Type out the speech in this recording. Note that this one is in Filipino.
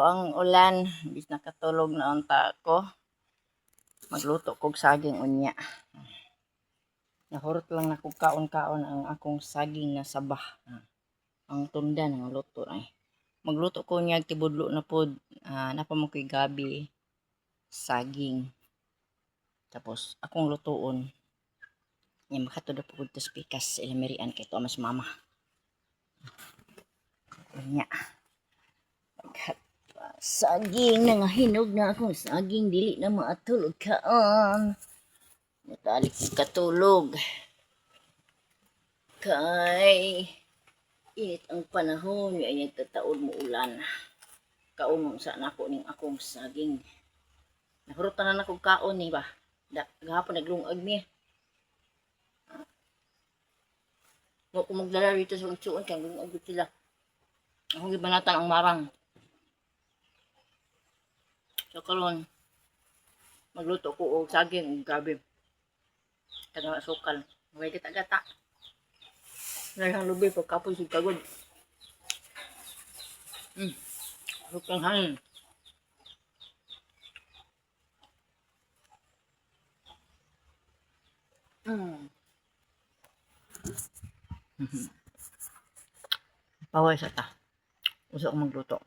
ang ulan, bis nakatulog na unta ko. Magluto kog saging unya. Nahurot lang na kog kaon-kaon ang akong saging na sabah. Ang tunda ng luto ay. Magluto ko niya tibudlo na pod, napamoy gabi saging. Tapos akong lutoon. Nya makatudo po ko sa pikas ilamirian kay to mas mama. Unya. Saging na nga hinog na akong saging dili na maatulog kaon. Natalik katulog. Kay init ang panahon, ay nagtataon mo ulan. Kaon sa nako ning akong saging. Nahurutan na akong kaon ni ba? Gahapon naglungag mi. Mo ko magdala rito sa utsuon kay lungag sila. Akong gibanatan ang marang. So karon magluto ko og saging ug gabi. Tagang asukal. May gata-gata. Nahang lubi pagkapoy sa kagod. Asukal hangin. Paway sa ta. Usa ko magluto.